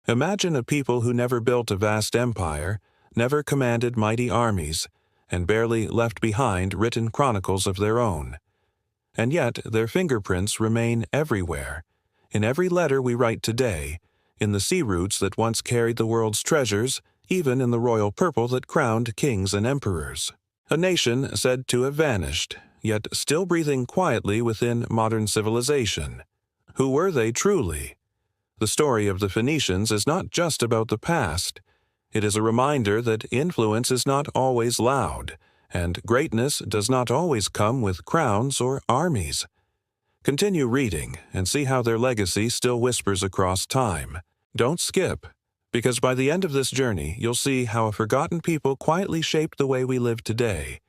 Imagine a people who never built a vast empire, never commanded mighty armies, and barely left behind written chronicles of their own. And yet their fingerprints remain everywhere, in every letter we write today, in the sea routes that once carried the world's treasures, even in the royal purple that crowned kings and emperors. A nation said to have vanished, yet still breathing quietly within modern civilization. Who were they truly? The story of the Phoenicians is not just about the past. It is a reminder that influence is not always loud, and greatness does not always come with crowns or armies. Continue reading and see how their legacy still whispers across time. Don't skip, because by the end of this journey, you'll see how a forgotten people quietly shaped the way we live today.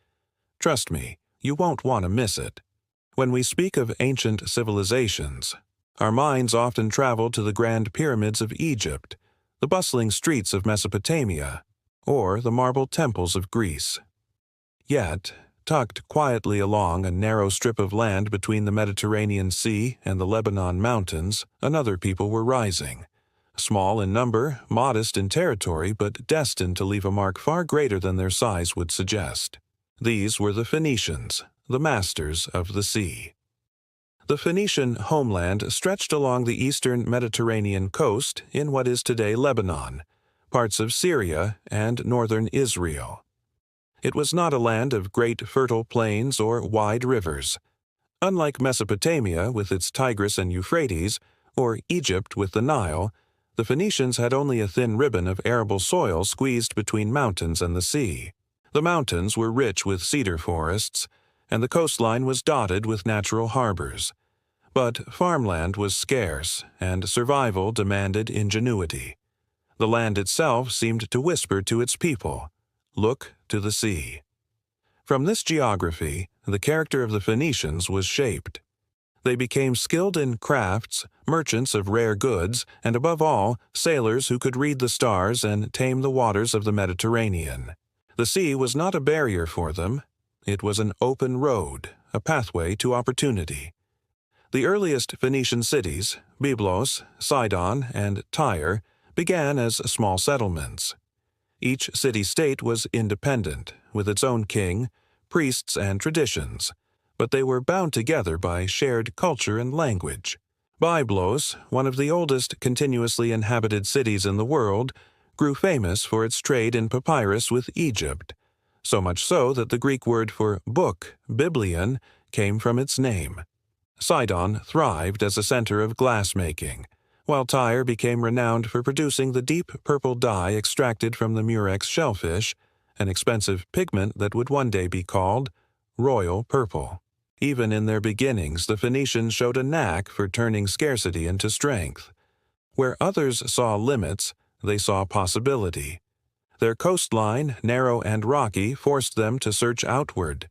Trust me, you won't want to miss it. When we speak of ancient civilizations, our minds often travel to the grand pyramids of Egypt, the bustling streets of Mesopotamia, or the marble temples of Greece. Yet, tucked quietly along a narrow strip of land between the Mediterranean Sea and the Lebanon mountains, another people were rising. Small in number, modest in territory, but destined to leave a mark far greater than their size would suggest. These were the Phoenicians, the masters of the sea. The Phoenician homeland stretched along the eastern Mediterranean coast in what is today Lebanon, parts of Syria, and northern Israel. It was not a land of great fertile plains or wide rivers. Unlike Mesopotamia with its Tigris and Euphrates, or Egypt with the Nile, the Phoenicians had only a thin ribbon of arable soil squeezed between mountains and the sea. The mountains were rich with cedar forests, and the coastline was dotted with natural harbors. But farmland was scarce, and survival demanded ingenuity. The land itself seemed to whisper to its people, "Look to the sea." From this geography, the character of the Phoenicians was shaped. They became skilled in crafts, merchants of rare goods, and above all, sailors who could read the stars and tame the waters of the Mediterranean. The sea was not a barrier for them. It was an open road, a pathway to opportunity. The earliest Phoenician cities, Byblos, Sidon, and Tyre, began as small settlements. Each city-state was independent, with its own king, priests, and traditions, but they were bound together by shared culture and language. Byblos, one of the oldest continuously inhabited cities in the world, grew famous for its trade in papyrus with Egypt, so much so that the Greek word for book, biblion, came from its name. Sidon thrived as a center of glass-making, while Tyre became renowned for producing the deep purple dye extracted from the murex shellfish, an expensive pigment that would one day be called royal purple. Even in their beginnings, the Phoenicians showed a knack for turning scarcity into strength. Where others saw limits, they saw possibility. Their coastline, narrow and rocky, forced them to search outward.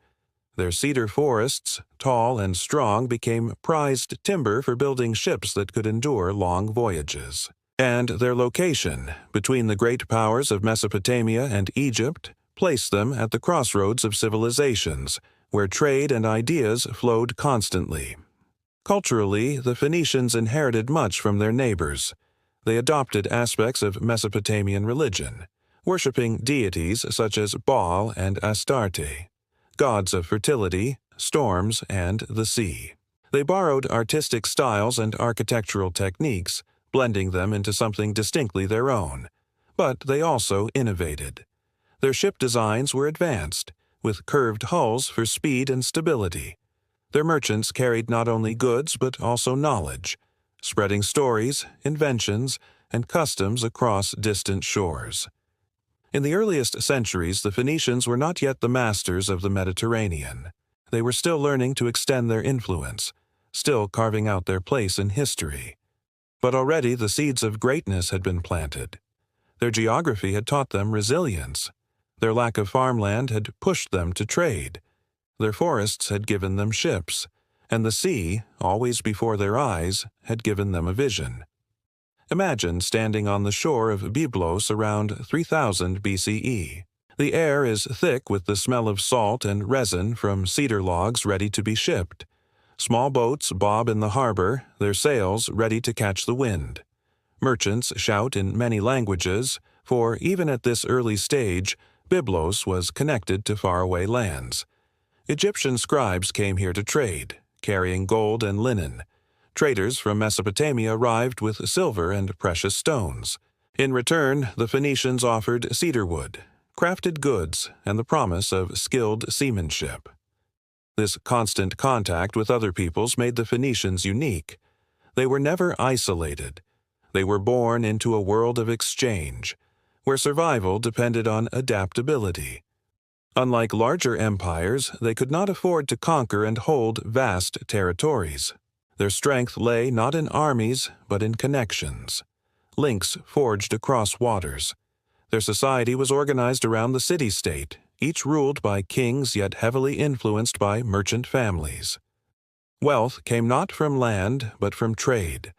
Their cedar forests, tall and strong, became prized timber for building ships that could endure long voyages. And their location, between the great powers of Mesopotamia and Egypt, placed them at the crossroads of civilizations, where trade and ideas flowed constantly. Culturally, the Phoenicians inherited much from their neighbors. They adopted aspects of Mesopotamian religion, worshipping deities such as Baal and Astarte, gods of fertility, storms, and the sea. They borrowed artistic styles and architectural techniques, blending them into something distinctly their own. But they also innovated. Their ship designs were advanced, with curved hulls for speed and stability. Their merchants carried not only goods but also knowledge, spreading stories, inventions, and customs across distant shores. In the earliest centuries, the Phoenicians were not yet the masters of the Mediterranean. They were still learning to extend their influence, still carving out their place in history. But already the seeds of greatness had been planted. Their geography had taught them resilience. Their lack of farmland had pushed them to trade. Their forests had given them ships, and the sea, always before their eyes, had given them a vision. Imagine standing on the shore of Byblos around 3000 BCE. The air is thick with the smell of salt and resin from cedar logs ready to be shipped. Small boats bob in the harbor, their sails ready to catch the wind. Merchants shout in many languages, for even at this early stage, Byblos was connected to faraway lands. Egyptian scribes came here to trade, carrying gold and linen. Traders from Mesopotamia arrived with silver and precious stones. In return, the Phoenicians offered cedar wood, crafted goods, and the promise of skilled seamanship. This constant contact with other peoples made the Phoenicians unique. They were never isolated. They were born into a world of exchange, where survival depended on adaptability. Unlike larger empires, they could not afford to conquer and hold vast territories. Their strength lay not in armies, but in connections, links forged across waters. Their society was organized around the city-state, each ruled by kings yet heavily influenced by merchant families. Wealth came not from land, but from trade.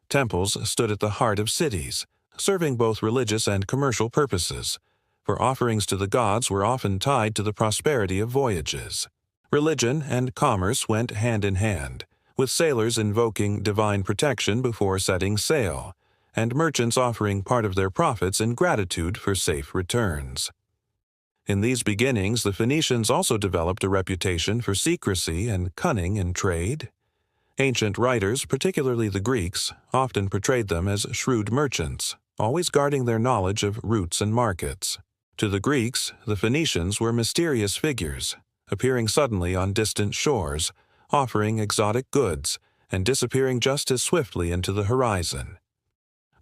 Temples stood at the heart of cities, serving both religious and commercial purposes, for offerings to the gods were often tied to the prosperity of voyages. Religion and commerce went hand in hand, with sailors invoking divine protection before setting sail, and merchants offering part of their profits in gratitude for safe returns. In these beginnings, the Phoenicians also developed a reputation for secrecy and cunning in trade. Ancient writers, particularly the Greeks, often portrayed them as shrewd merchants, always guarding their knowledge of routes and markets. To the Greeks, the Phoenicians were mysterious figures, appearing suddenly on distant shores, offering exotic goods, and disappearing just as swiftly into the horizon.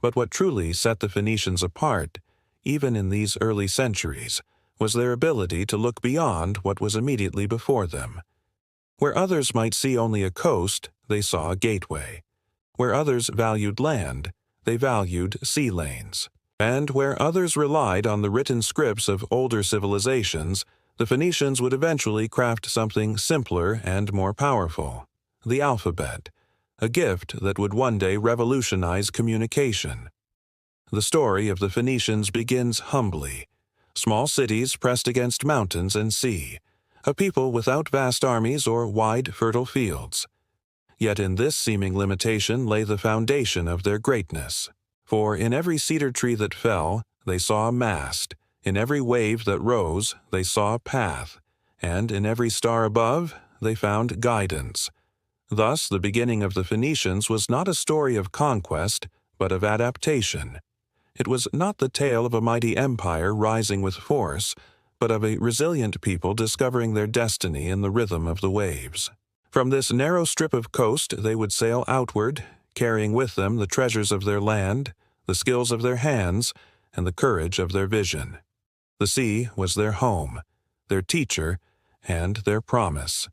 But what truly set the Phoenicians apart, even in these early centuries, was their ability to look beyond what was immediately before them. Where others might see only a coast, they saw a gateway. Where others valued land, they valued sea lanes. And where others relied on the written scripts of older civilizations, the Phoenicians would eventually craft something simpler and more powerful: the alphabet, a gift that would one day revolutionize communication. The story of the Phoenicians begins humbly. Small cities pressed against mountains and sea, a people without vast armies or wide, fertile fields. Yet in this seeming limitation lay the foundation of their greatness. For in every cedar tree that fell, they saw a mast, in every wave that rose, they saw a path, and in every star above, they found guidance. Thus, the beginning of the Phoenicians was not a story of conquest, but of adaptation. It was not the tale of a mighty empire rising with force, but of a resilient people discovering their destiny in the rhythm of the waves. From this narrow strip of coast they would sail outward, carrying with them the treasures of their land, the skills of their hands, and the courage of their vision. The sea was their home, their teacher, and their promise.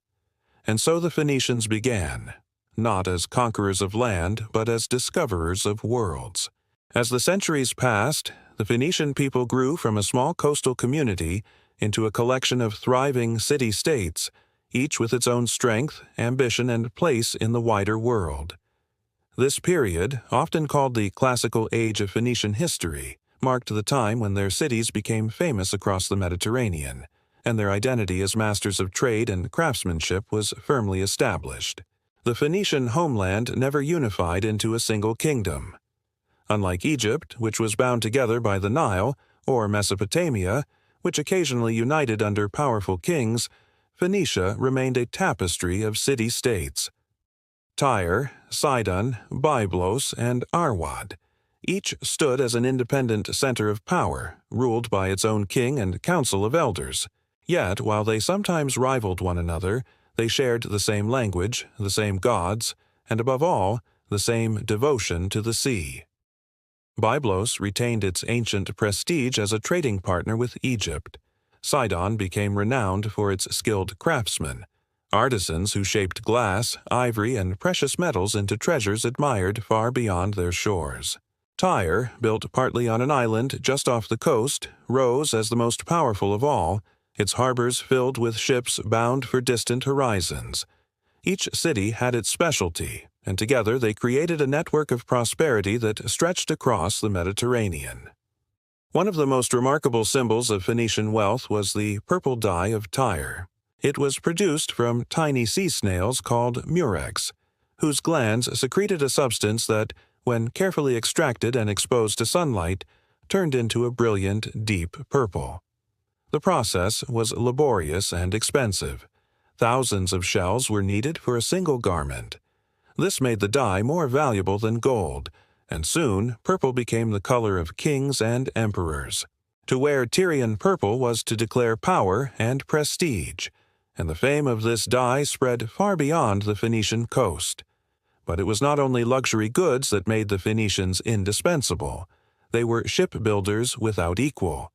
And so the Phoenicians began, not as conquerors of land, but as discoverers of worlds. As the centuries passed, the Phoenician people grew from a small coastal community into a collection of thriving city-states, each with its own strength, ambition, and place in the wider world. This period, often called the classical age of Phoenician history, marked the time when their cities became famous across the Mediterranean, and their identity as masters of trade and craftsmanship was firmly established. The Phoenician homeland never unified into a single kingdom. Unlike Egypt, which was bound together by the Nile, or Mesopotamia, which occasionally united under powerful kings, Phoenicia remained a tapestry of city-states. Tyre, Sidon, Byblos, and Arwad each stood as an independent center of power, ruled by its own king and council of elders. Yet, while they sometimes rivaled one another, they shared the same language, the same gods, and above all, the same devotion to the sea. Byblos retained its ancient prestige as a trading partner with Egypt. Sidon became renowned for its skilled craftsmen, artisans who shaped glass, ivory, and precious metals into treasures admired far beyond their shores. Tyre, built partly on an island just off the coast, rose as the most powerful of all, its harbors filled with ships bound for distant horizons. Each city had its specialty, and together they created a network of prosperity that stretched across the Mediterranean. One of the most remarkable symbols of Phoenician wealth was the purple dye of Tyre. It was produced from tiny sea snails called murex, whose glands secreted a substance that, when carefully extracted and exposed to sunlight, turned into a brilliant, deep purple. The process was laborious and expensive. Thousands of shells were needed for a single garment. This made the dye more valuable than gold, and soon purple became the color of kings and emperors. To wear Tyrian purple was to declare power and prestige, and the fame of this dye spread far beyond the Phoenician coast. But it was not only luxury goods that made the Phoenicians indispensable. They were shipbuilders without equal.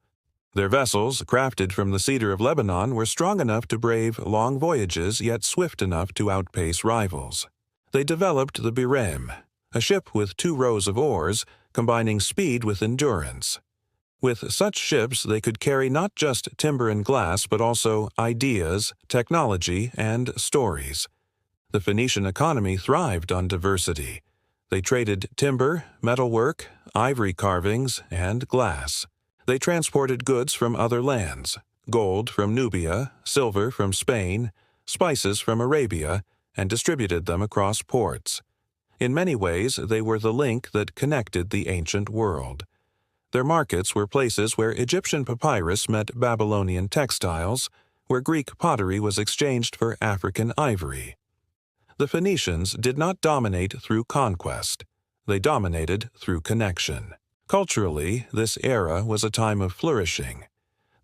Their vessels, crafted from the cedar of Lebanon, were strong enough to brave long voyages, yet swift enough to outpace rivals. They developed the bireme, a ship with 2 rows of oars, combining speed with endurance. With such ships, they could carry not just timber and glass, but also ideas, technology, and stories. The Phoenician economy thrived on diversity. They traded timber, metalwork, ivory carvings, and glass. They transported goods from other lands, gold from Nubia, silver from Spain, spices from Arabia, and distributed them across ports. In many ways, they were the link that connected the ancient world. Their markets were places where Egyptian papyrus met Babylonian textiles, where Greek pottery was exchanged for African ivory. The Phoenicians did not dominate through conquest. They dominated through connection. Culturally, this era was a time of flourishing.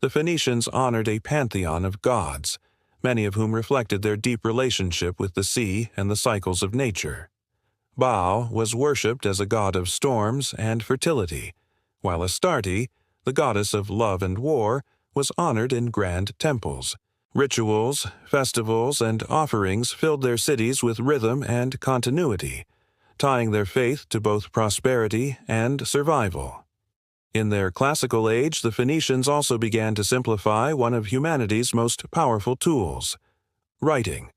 The Phoenicians honored a pantheon of gods, many of whom reflected their deep relationship with the sea and the cycles of nature. Baal was worshipped as a god of storms and fertility, while Astarte, the goddess of love and war, was honored in grand temples. Rituals, festivals, and offerings filled their cities with rhythm and continuity, tying their faith to both prosperity and survival. In their classical age, the Phoenicians also began to simplify one of humanity's most powerful tools: writing.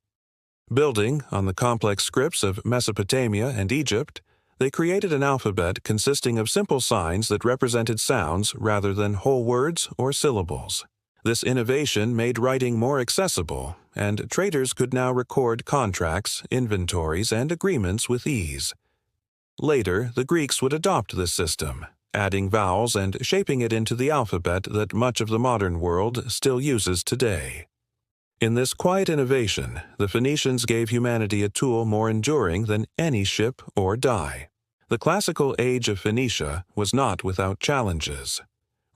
Building on the complex scripts of Mesopotamia and Egypt, they created an alphabet consisting of simple signs that represented sounds rather than whole words or syllables. This innovation made writing more accessible, and traders could now record contracts, inventories, and agreements with ease. Later, the Greeks would adopt this system, adding vowels and shaping it into the alphabet that much of the modern world still uses today. In this quiet innovation, the Phoenicians gave humanity a tool more enduring than any ship or die. The classical age of Phoenicia was not without challenges.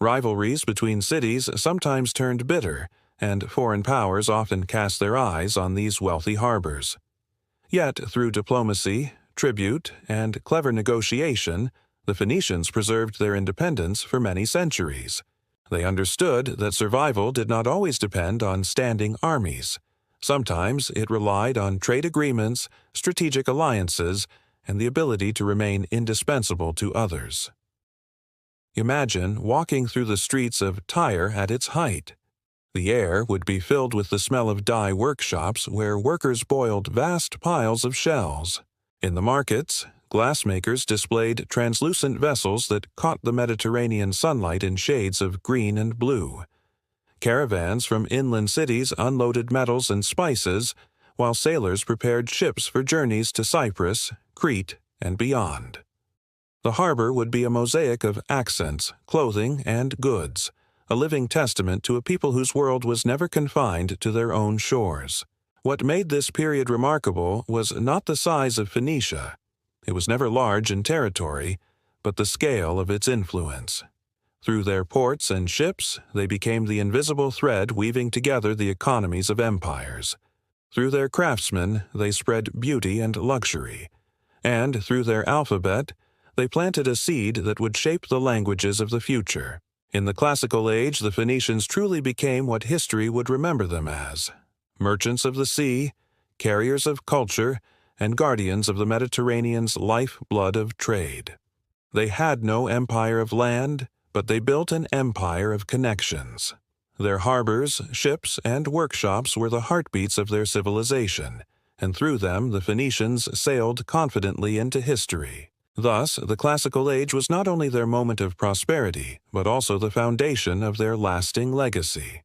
Rivalries between cities sometimes turned bitter, and foreign powers often cast their eyes on these wealthy harbors. Yet, through diplomacy, tribute, and clever negotiation, the Phoenicians preserved their independence for many centuries. They understood that survival did not always depend on standing armies. Sometimes it relied on trade agreements, strategic alliances, and the ability to remain indispensable to others. Imagine walking through the streets of Tyre at its height. The air would be filled with the smell of dye workshops where workers boiled vast piles of shells. In the markets, glassmakers displayed translucent vessels that caught the Mediterranean sunlight in shades of green and blue. Caravans from inland cities unloaded metals and spices, while sailors prepared ships for journeys to Cyprus, Crete, and beyond. The harbor would be a mosaic of accents, clothing, and goods, a living testament to a people whose world was never confined to their own shores. What made this period remarkable was not the size of Phoenicia. It was never large in territory, but the scale of its influence. Through their ports and ships, they became the invisible thread weaving together the economies of empires. Through their craftsmen, they spread beauty and luxury. And through their alphabet, they planted a seed that would shape the languages of the future. In the classical age, the Phoenicians truly became what history would remember them as: merchants of the sea, carriers of culture, and guardians of the Mediterranean's lifeblood of trade. They had no empire of land, but they built an empire of connections. Their harbors, ships, and workshops were the heartbeats of their civilization, and through them the Phoenicians sailed confidently into history. Thus, the classical age was not only their moment of prosperity, but also the foundation of their lasting legacy.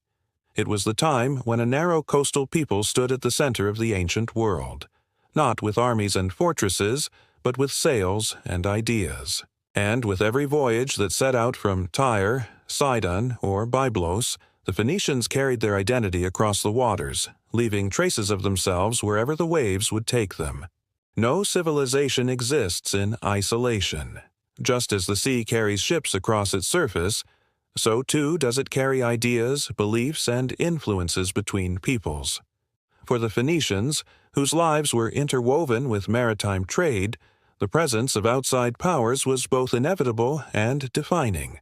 It was the time when a narrow coastal people stood at the center of the ancient world, not with armies and fortresses, but with sails and ideas. And with every voyage that set out from Tyre, Sidon, or Byblos, the Phoenicians carried their identity across the waters, leaving traces of themselves wherever the waves would take them. No civilization exists in isolation. Just as the sea carries ships across its surface, so too does it carry ideas, beliefs, and influences between peoples. For the Phoenicians, whose lives were interwoven with maritime trade, the presence of outside powers was both inevitable and defining.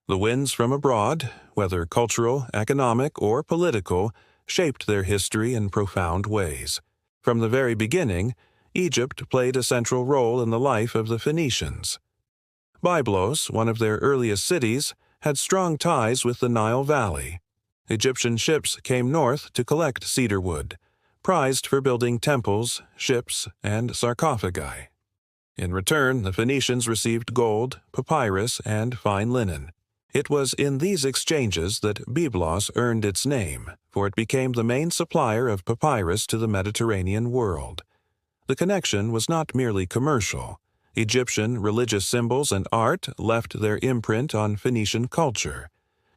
The winds from abroad, whether cultural, economic, or political, shaped their history in profound ways. From the very beginning, Egypt played a central role in the life of the Phoenicians. Byblos, one of their earliest cities, had strong ties with the Nile Valley. Egyptian ships came north to collect cedar wood, prized for building temples, ships, and sarcophagi. In return, the Phoenicians received gold, papyrus, and fine linen. It was in these exchanges that Byblos earned its name, for it became the main supplier of papyrus to the Mediterranean world. The connection was not merely commercial. Egyptian religious symbols and art left their imprint on Phoenician culture.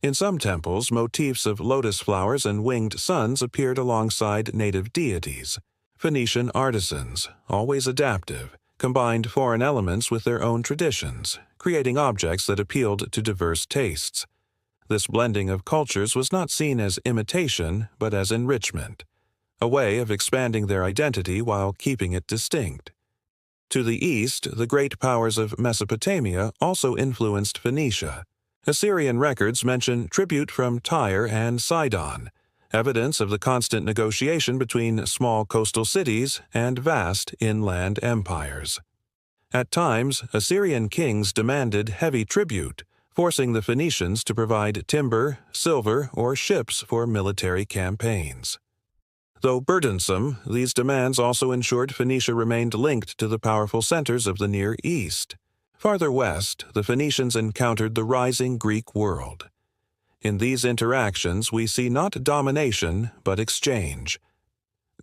In some temples, motifs of lotus flowers and winged suns appeared alongside native deities. Phoenician artisans, always adaptive, combined foreign elements with their own traditions, creating objects that appealed to diverse tastes. This blending of cultures was not seen as imitation, but as enrichment, a way of expanding their identity while keeping it distinct. To the east, the great powers of Mesopotamia also influenced Phoenicia. Assyrian records mention tribute from Tyre and Sidon, evidence of the constant negotiation between small coastal cities and vast inland empires. At times, Assyrian kings demanded heavy tribute, forcing the Phoenicians to provide timber, silver, or ships for military campaigns. Though burdensome, these demands also ensured Phoenicia remained linked to the powerful centers of the Near East. Farther west, the Phoenicians encountered the rising Greek world. In these interactions, we see not domination, but exchange.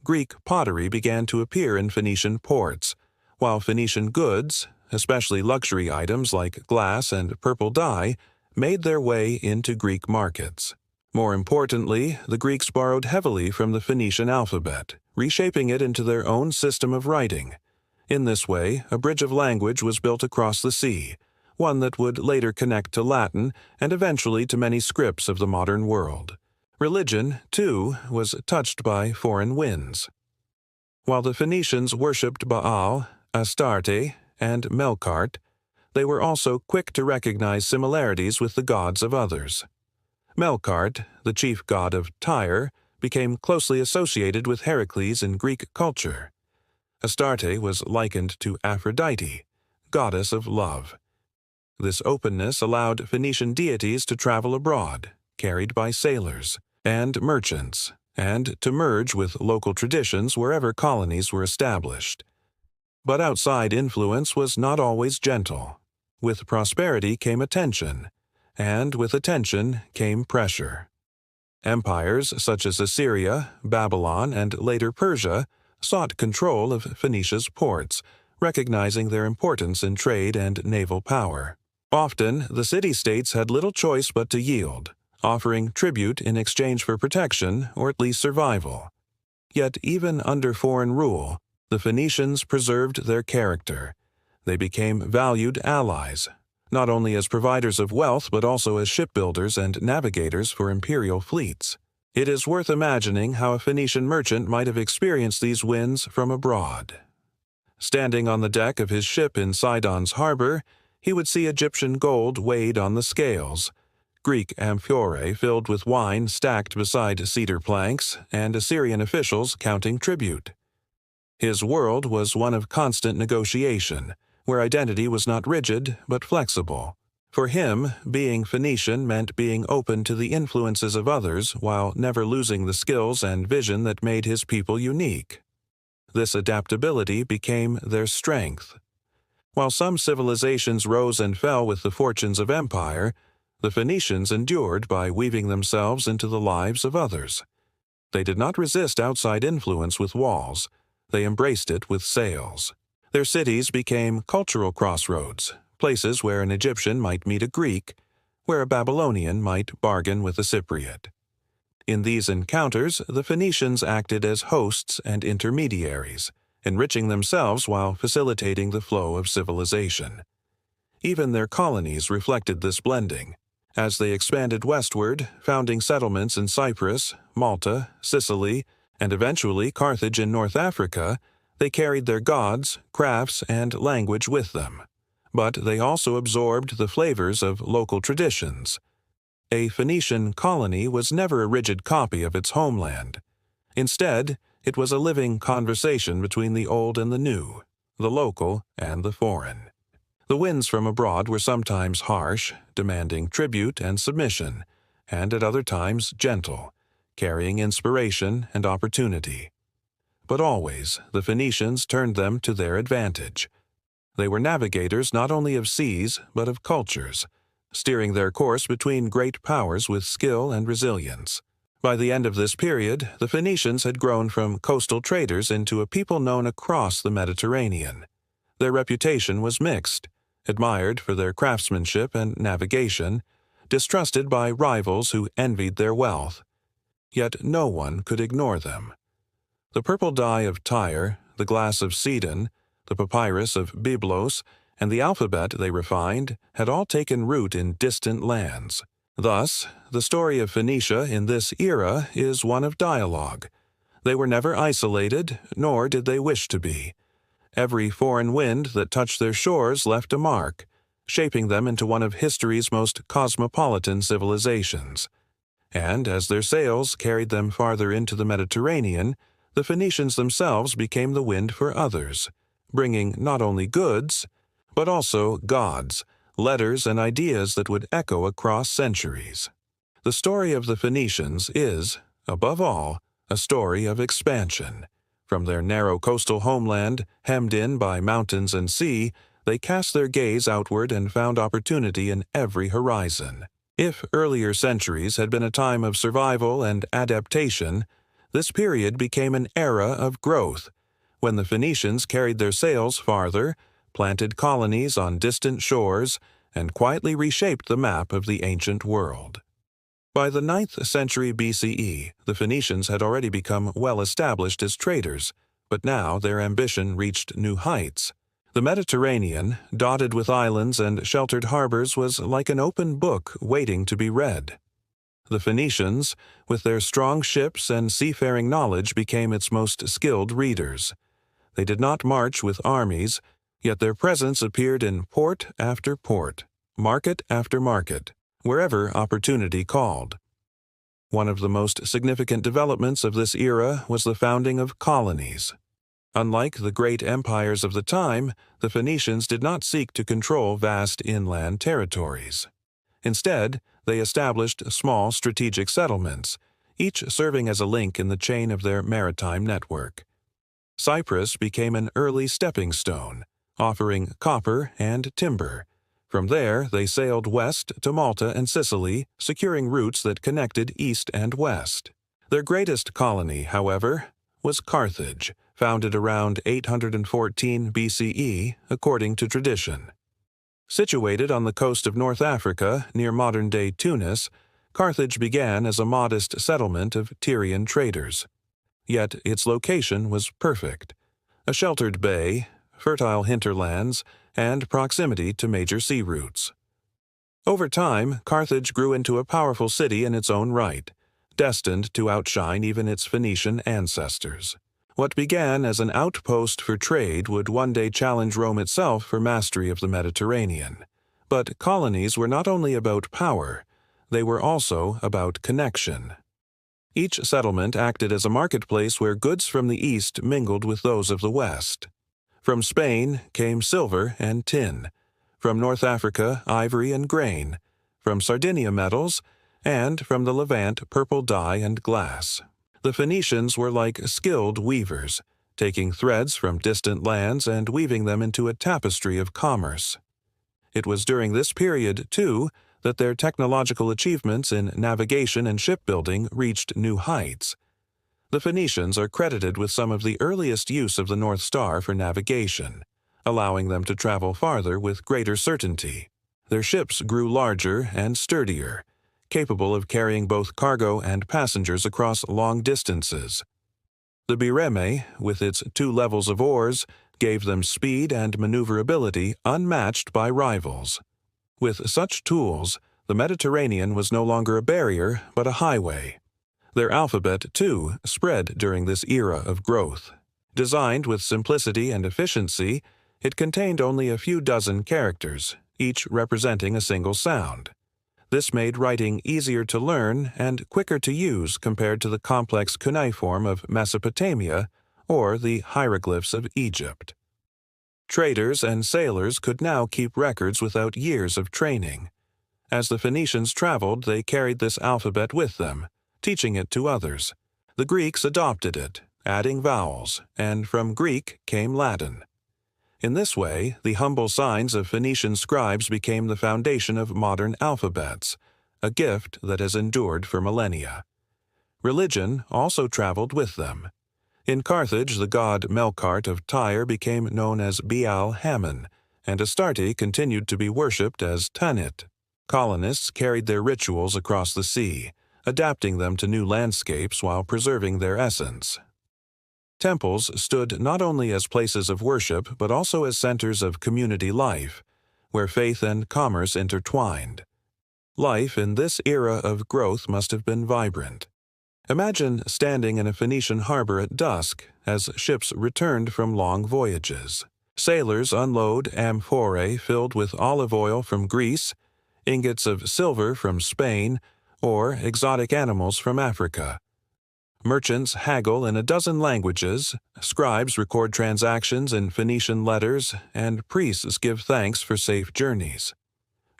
Greek pottery began to appear in Phoenician ports, while Phoenician goods, especially luxury items like glass and purple dye, made their way into Greek markets. More importantly, the Greeks borrowed heavily from the Phoenician alphabet, reshaping it into their own system of writing. In this way, a bridge of language was built across the sea, one that would later connect to Latin and eventually to many scripts of the modern world. Religion, too, was touched by foreign winds. While the Phoenicians worshipped Baal, Astarte, and Melkart, they were also quick to recognize similarities with the gods of others. Melkart, the chief god of Tyre, became closely associated with Heracles in Greek culture. Astarte was likened to Aphrodite, goddess of love. This openness allowed Phoenician deities to travel abroad, carried by sailors and merchants, and to merge with local traditions wherever colonies were established. But outside influence was not always gentle. With prosperity came attention, and with attention came pressure. Empires such as Assyria, Babylon, and later Persia sought control of Phoenicia's ports, recognizing their importance in trade and naval power. Often, the city-states had little choice but to yield, offering tribute in exchange for protection or at least survival. Yet even under foreign rule, the Phoenicians preserved their character. They became valued allies, not only as providers of wealth but also as shipbuilders and navigators for imperial fleets. It is worth imagining how a Phoenician merchant might have experienced these winds from abroad. Standing on the deck of his ship in Sidon's harbor, he would see Egyptian gold weighed on the scales, Greek amphorae filled with wine stacked beside cedar planks, and Assyrian officials counting tribute. His world was one of constant negotiation, where identity was not rigid but flexible. For him, being Phoenician meant being open to the influences of others while never losing the skills and vision that made his people unique. This adaptability became their strength. While some civilizations rose and fell with the fortunes of empire, the Phoenicians endured by weaving themselves into the lives of others. They did not resist outside influence with walls. They embraced it with sails. Their cities became cultural crossroads, places where an Egyptian might meet a Greek, where a Babylonian might bargain with a Cypriot. In these encounters, the Phoenicians acted as hosts and intermediaries, enriching themselves while facilitating the flow of civilization. Even their colonies reflected this blending. As they expanded westward, founding settlements in Cyprus, Malta, Sicily, and eventually Carthage in North Africa, they carried their gods, crafts, and language with them. But they also absorbed the flavors of local traditions. A Phoenician colony was never a rigid copy of its homeland. Instead, it was a living conversation between the old and the new, the local and the foreign. The winds from abroad were sometimes harsh, demanding tribute and submission, and at other times gentle, carrying inspiration and opportunity. But always, the Phoenicians turned them to their advantage. They were navigators not only of seas, but of cultures, steering their course between great powers with skill and resilience. By the end of this period, the Phoenicians had grown from coastal traders into a people known across the Mediterranean. Their reputation was mixed, admired for their craftsmanship and navigation, distrusted by rivals who envied their wealth. Yet no one could ignore them. The purple dye of Tyre, the glass of Sidon, the papyrus of Byblos, and the alphabet they refined had all taken root in distant lands. Thus, the story of Phoenicia in this era is one of dialogue. They were never isolated, nor did they wish to be. Every foreign wind that touched their shores left a mark, shaping them into one of history's most cosmopolitan civilizations. And as their sails carried them farther into the Mediterranean, the Phoenicians themselves became the wind for others, bringing not only goods, but also gods, letters, and ideas that would echo across centuries. The story of the Phoenicians is, above all, a story of expansion. From their narrow coastal homeland, hemmed in by mountains and sea, they cast their gaze outward and found opportunity in every horizon. If earlier centuries had been a time of survival and adaptation, this period became an era of growth, when the Phoenicians carried their sails farther, planted colonies on distant shores, and quietly reshaped the map of the ancient world. By the 9th century BCE, the Phoenicians had already become well established as traders, but now their ambition reached new heights. The Mediterranean, dotted with islands and sheltered harbors, was like an open book waiting to be read. The Phoenicians, with their strong ships and seafaring knowledge, became its most skilled readers. They did not march with armies, yet their presence appeared in port after port, market after market, wherever opportunity called. One of the most significant developments of this era was the founding of colonies. Unlike the great empires of the time, the Phoenicians did not seek to control vast inland territories. Instead, they established small strategic settlements, each serving as a link in the chain of their maritime network. Cyprus became an early stepping stone, offering copper and timber. From there, they sailed west to Malta and Sicily, securing routes that connected east and west. Their greatest colony, however, was Carthage, founded around 814 BCE, according to tradition. Situated on the coast of North Africa, near modern-day Tunis, Carthage began as a modest settlement of Tyrian traders. Yet its location was perfect: a sheltered bay, fertile hinterlands, and proximity to major sea routes. Over time, Carthage grew into a powerful city in its own right, destined to outshine even its Phoenician ancestors. What began as an outpost for trade would one day challenge Rome itself for mastery of the Mediterranean. But colonies were not only about power, they were also about connection. Each settlement acted as a marketplace where goods from the east mingled with those of the west. From Spain came silver and tin, from North Africa ivory and grain, from Sardinia metals, and from the Levant purple dye and glass. The Phoenicians were like skilled weavers, taking threads from distant lands and weaving them into a tapestry of commerce. It was during this period, too, that their technological achievements in navigation and shipbuilding reached new heights. The Phoenicians are credited with some of the earliest use of the North Star for navigation. allowing them to travel farther with greater certainty. Their ships grew larger and sturdier, capable of carrying both cargo and passengers across long distances. The bireme, with its 2 levels of oars, gave them speed and maneuverability unmatched by rivals. With such tools, the Mediterranean was no longer a barrier but a highway. Their alphabet, too, spread during this era of growth. Designed with simplicity and efficiency, it contained only a few dozen characters, each representing a single sound. This made writing easier to learn and quicker to use compared to the complex cuneiform of Mesopotamia or the hieroglyphs of Egypt. Traders and sailors could now keep records without years of training. As the Phoenicians traveled, they carried this alphabet with them, teaching it to others. The Greeks adopted it, adding vowels, and from Greek came Latin. In this way, the humble signs of Phoenician scribes became the foundation of modern alphabets, a gift that has endured for millennia. Religion also traveled with them. In Carthage, the god Melkart of Tyre became known as Baal-Hamon, and Astarte continued to be worshipped as Tanit. Colonists carried their rituals across the sea, adapting them to new landscapes while preserving their essence. Temples stood not only as places of worship but also as centers of community life, where faith and commerce intertwined. Life in this era of growth must have been vibrant. Imagine standing in a Phoenician harbor at dusk as ships returned from long voyages. Sailors unload amphorae filled with olive oil from Greece, ingots of silver from Spain, or exotic animals from Africa. Merchants haggle in a dozen languages, scribes record transactions in Phoenician letters, and priests give thanks for safe journeys.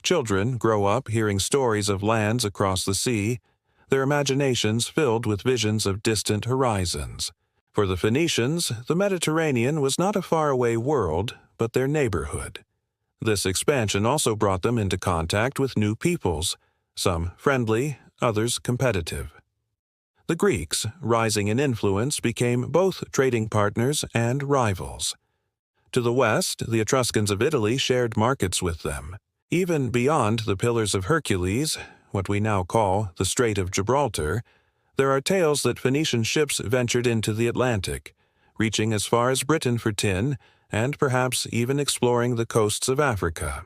Children grow up hearing stories of lands across the sea, their imaginations filled with visions of distant horizons. For the Phoenicians, the Mediterranean was not a faraway world, but their neighborhood. This expansion also brought them into contact with new peoples, some friendly, others competitive. The Greeks, rising in influence, became both trading partners and rivals. To the west, the Etruscans of Italy shared markets with them. Even beyond the Pillars of Hercules, what we now call the Strait of Gibraltar, there are tales that Phoenician ships ventured into the Atlantic, reaching as far as Britain for tin, and perhaps even exploring the coasts of Africa.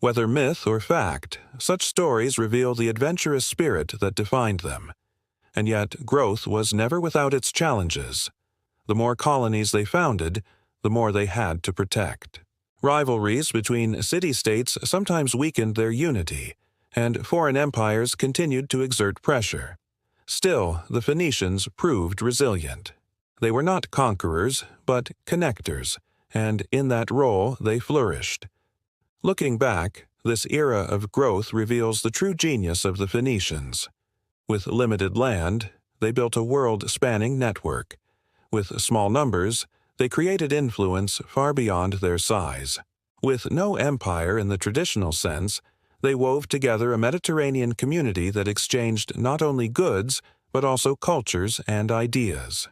Whether myth or fact, such stories reveal the adventurous spirit that defined them. And yet, growth was never without its challenges. The more colonies they founded, the more they had to protect. Rivalries between city-states sometimes weakened their unity, and foreign empires continued to exert pressure. Still, the Phoenicians proved resilient. They were not conquerors, but connectors, and in that role they flourished. Looking back, this era of growth reveals the true genius of the Phoenicians. With limited land, they built a world-spanning network. With small numbers, they created influence far beyond their size. With no empire in the traditional sense, they wove together a Mediterranean community that exchanged not only goods, but also cultures and ideas.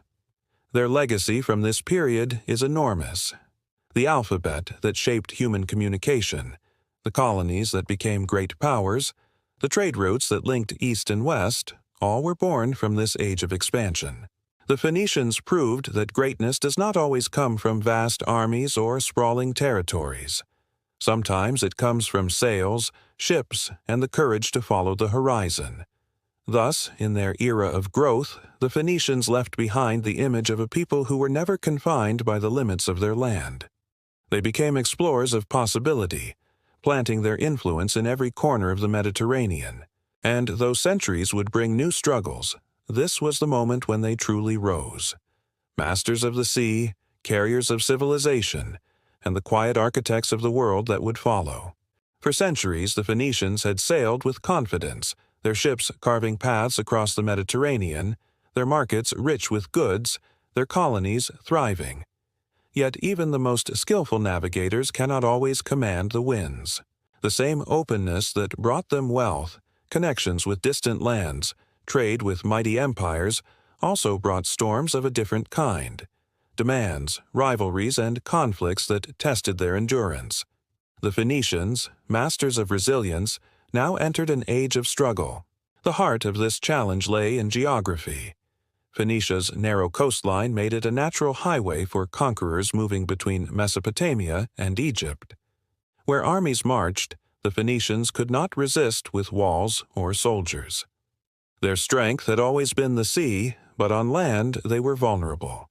Their legacy from this period is enormous. The alphabet that shaped human communication, the colonies that became great powers, the trade routes that linked east and west, all were born from this age of expansion. The Phoenicians proved that greatness does not always come from vast armies or sprawling territories. Sometimes it comes from sails, ships, and the courage to follow the horizon. Thus, in their era of growth, the Phoenicians left behind the image of a people who were never confined by the limits of their land. They became explorers of possibility, planting their influence in every corner of the Mediterranean. And though centuries would bring new struggles, this was the moment when they truly rose. Masters of the sea, carriers of civilization, and the quiet architects of the world that would follow. For centuries, the Phoenicians had sailed with confidence, their ships carving paths across the Mediterranean, their markets rich with goods, their colonies thriving. Yet even the most skillful navigators cannot always command the winds. The same openness that brought them wealth, connections with distant lands, trade with mighty empires, also brought storms of a different kind. demands, rivalries, and conflicts that tested their endurance. The Phoenicians, masters of resilience, now entered an age of struggle. The heart of this challenge lay in geography. Phoenicia's narrow coastline made it a natural highway for conquerors moving between Mesopotamia and Egypt. Where armies marched, the Phoenicians could not resist with walls or soldiers. Their strength had always been the sea, but on land they were vulnerable.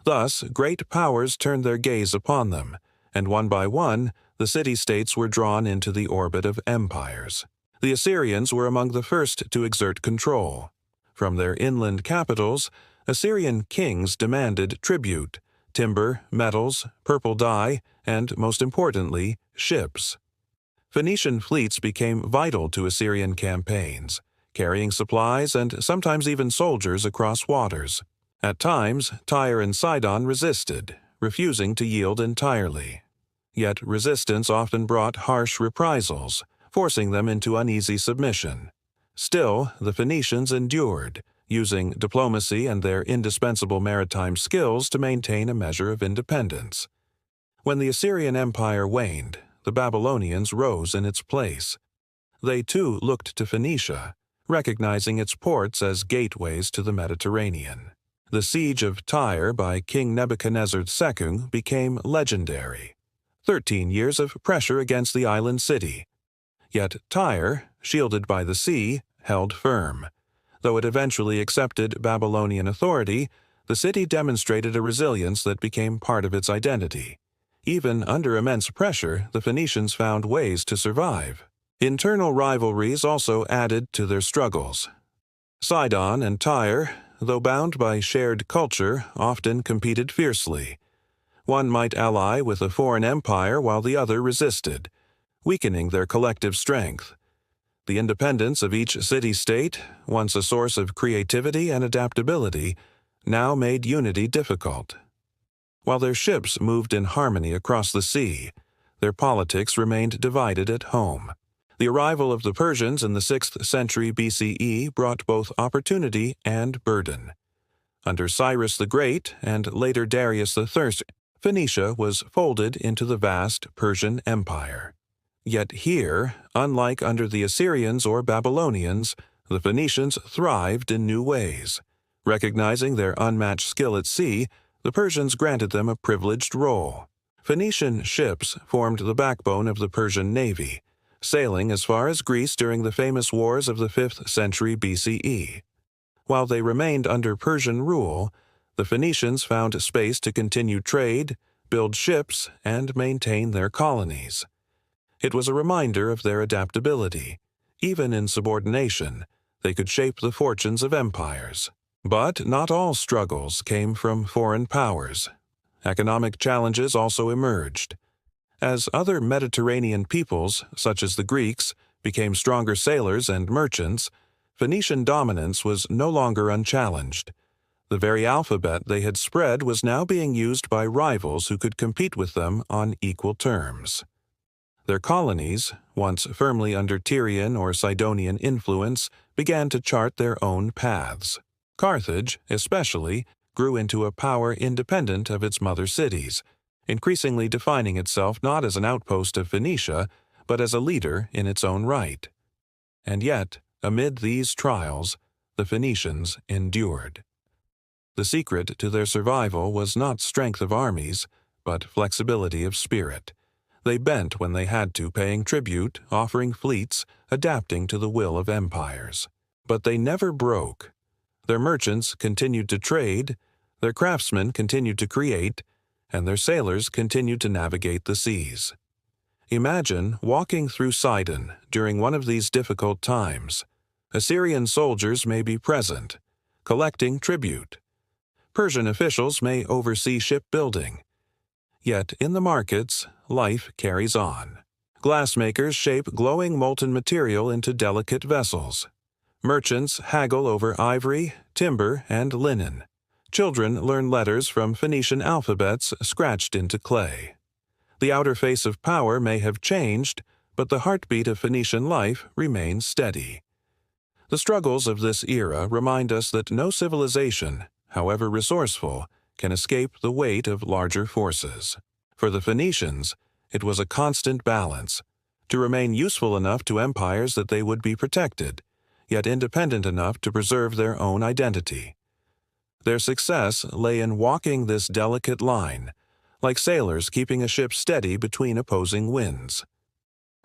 Thus, great powers turned their gaze upon them, and one by one, the city-states were drawn into the orbit of empires. The Assyrians were among the first to exert control. From their inland capitals, Assyrian kings demanded tribute, timber, metals, purple dye, and, most importantly, ships. Phoenician fleets became vital to Assyrian campaigns, carrying supplies and sometimes even soldiers across waters. At times, Tyre and Sidon resisted, refusing to yield entirely. Yet resistance often brought harsh reprisals, forcing them into uneasy submission. Still, the Phoenicians endured, using diplomacy and their indispensable maritime skills to maintain a measure of independence. When the Assyrian Empire waned, the Babylonians rose in its place. They too looked to Phoenicia, recognizing its ports as gateways to the Mediterranean. The siege of Tyre by King Nebuchadnezzar II became legendary. 13 years of pressure against the island city. Yet Tyre, shielded by the sea, held firm. Though it eventually accepted Babylonian authority, the city demonstrated a resilience that became part of its identity. Even under immense pressure, the Phoenicians found ways to survive. Internal rivalries also added to their struggles. Sidon and Tyre, though bound by shared culture, often competed fiercely. One might ally with a foreign empire while the other resisted, weakening their collective strength. The independence of each city-state, once a source of creativity and adaptability, now made unity difficult. While their ships moved in harmony across the sea, their politics remained divided at home. The arrival of the Persians in the 6th century BCE brought both opportunity and burden. Under Cyrus the Great and later Darius III, Phoenicia was folded into the vast Persian Empire. Yet here, unlike under the Assyrians or Babylonians, the Phoenicians thrived in new ways. Recognizing their unmatched skill at sea, the Persians granted them a privileged role. Phoenician ships formed the backbone of the Persian navy, sailing as far as Greece during the famous wars of the 5th century BCE. While they remained under Persian rule, the Phoenicians found space to continue trade, build ships, and maintain their colonies. It was a reminder of their adaptability. Even in subordination, they could shape the fortunes of empires. But not all struggles came from foreign powers. Economic challenges also emerged. As other Mediterranean peoples, such as the Greeks, became stronger sailors and merchants, Phoenician dominance was no longer unchallenged. The very alphabet they had spread was now being used by rivals who could compete with them on equal terms. Their colonies, once firmly under Tyrian or Sidonian influence, began to chart their own paths. Carthage, especially, grew into a power independent of its mother cities, increasingly defining itself not as an outpost of Phoenicia, but as a leader in its own right. And yet, amid these trials, the Phoenicians endured. The secret to their survival was not strength of armies, but flexibility of spirit. They bent when they had to, paying tribute, offering fleets, adapting to the will of empires. But they never broke. Their merchants continued to trade, their craftsmen continued to create, and their sailors continued to navigate the seas. Imagine walking through Sidon during one of these difficult times. Assyrian soldiers may be present, collecting tribute. Persian officials may oversee shipbuilding. Yet in the markets, life carries on. Glassmakers shape glowing molten material into delicate vessels. Merchants haggle over ivory, timber, and linen. Children learn letters from Phoenician alphabets scratched into clay. The outer face of power may have changed, but the heartbeat of Phoenician life remains steady. The struggles of this era remind us that no civilization, however resourceful, can escape the weight of larger forces. For the Phoenicians, it was a constant balance, to remain useful enough to empires that they would be protected, yet independent enough to preserve their own identity. Their success lay in walking this delicate line, like sailors keeping a ship steady between opposing winds.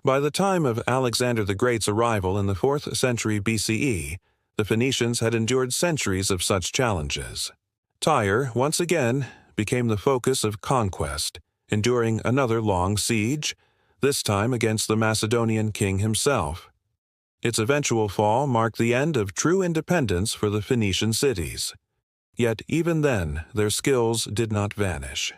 By the time of Alexander the Great's arrival in the 4th century BCE, the Phoenicians had endured centuries of such challenges. Tyre, once again, became the focus of conquest, enduring another long siege, this time against the Macedonian king himself. Its eventual fall marked the end of true independence for the Phoenician cities. Yet even then, their skills did not vanish.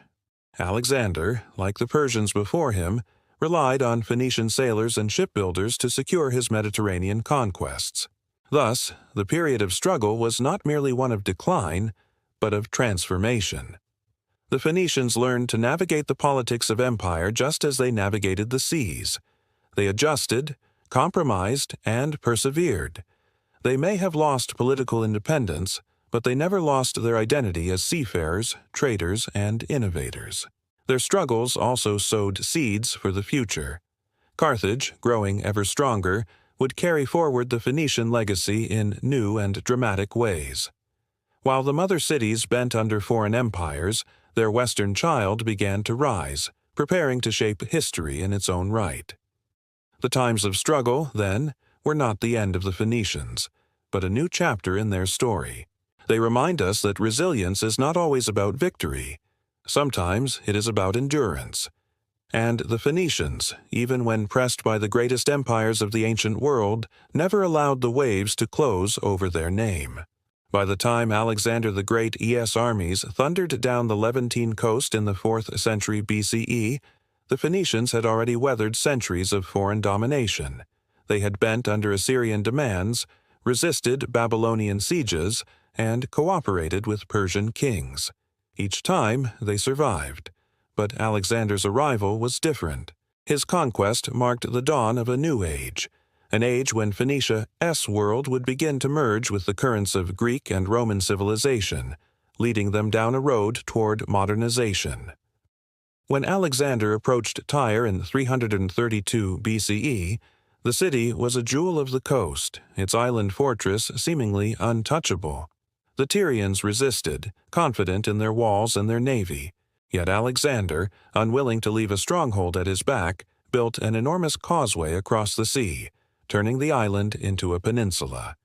Alexander, like the Persians before him, relied on Phoenician sailors and shipbuilders to secure his Mediterranean conquests. Thus, the period of struggle was not merely one of decline, but of transformation. The Phoenicians learned to navigate the politics of empire just as they navigated the seas. They adjusted, compromised, and persevered. They may have lost political independence, but they never lost their identity as seafarers, traders, and innovators. Their struggles also sowed seeds for the future. Carthage, growing ever stronger, would carry forward the Phoenician legacy in new and dramatic ways. While the mother cities bent under foreign empires, their western child began to rise, preparing to shape history in its own right. The times of struggle, then, were not the end of the Phoenicians, but a new chapter in their story. They remind us that resilience is not always about victory. Sometimes it is about endurance. And the Phoenicians, even when pressed by the greatest empires of the ancient world, never allowed the waves to close over their name. By the time Alexander the Great's armies thundered down the Levantine coast in the 4th century BCE, the Phoenicians had already weathered centuries of foreign domination. They had bent under Assyrian demands, resisted Babylonian sieges, and cooperated with Persian kings. Each time they survived. But Alexander's arrival was different. His conquest marked the dawn of a new age, an age when Phoenicia's world would begin to merge with the currents of Greek and Roman civilization, leading them down a road toward modernization. When Alexander approached Tyre in 332 BCE, the city was a jewel of the coast, its island fortress seemingly untouchable. The Tyrians resisted, confident in their walls and their navy. Yet Alexander, unwilling to leave a stronghold at his back, built an enormous causeway across the sea, turning the island into a peninsula.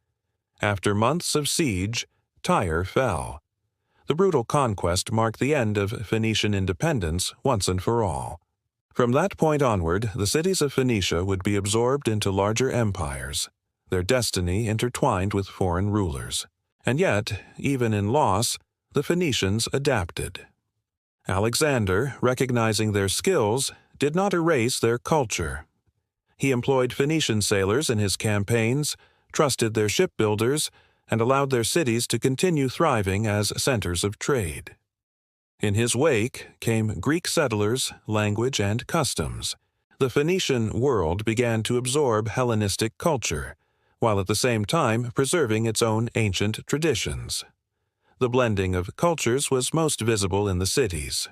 After months of siege, Tyre fell. The brutal conquest marked the end of Phoenician independence once and for all. From that point onward, the cities of Phoenicia would be absorbed into larger empires, their destiny intertwined with foreign rulers. And yet, even in loss, the Phoenicians adapted. Alexander, recognizing their skills, did not erase their culture. He employed Phoenician sailors in his campaigns, trusted their shipbuilders, and allowed their cities to continue thriving as centers of trade. In his wake came Greek settlers, language, and customs. The Phoenician world began to absorb Hellenistic culture, while at the same time preserving its own ancient traditions. The blending of cultures was most visible in the cities.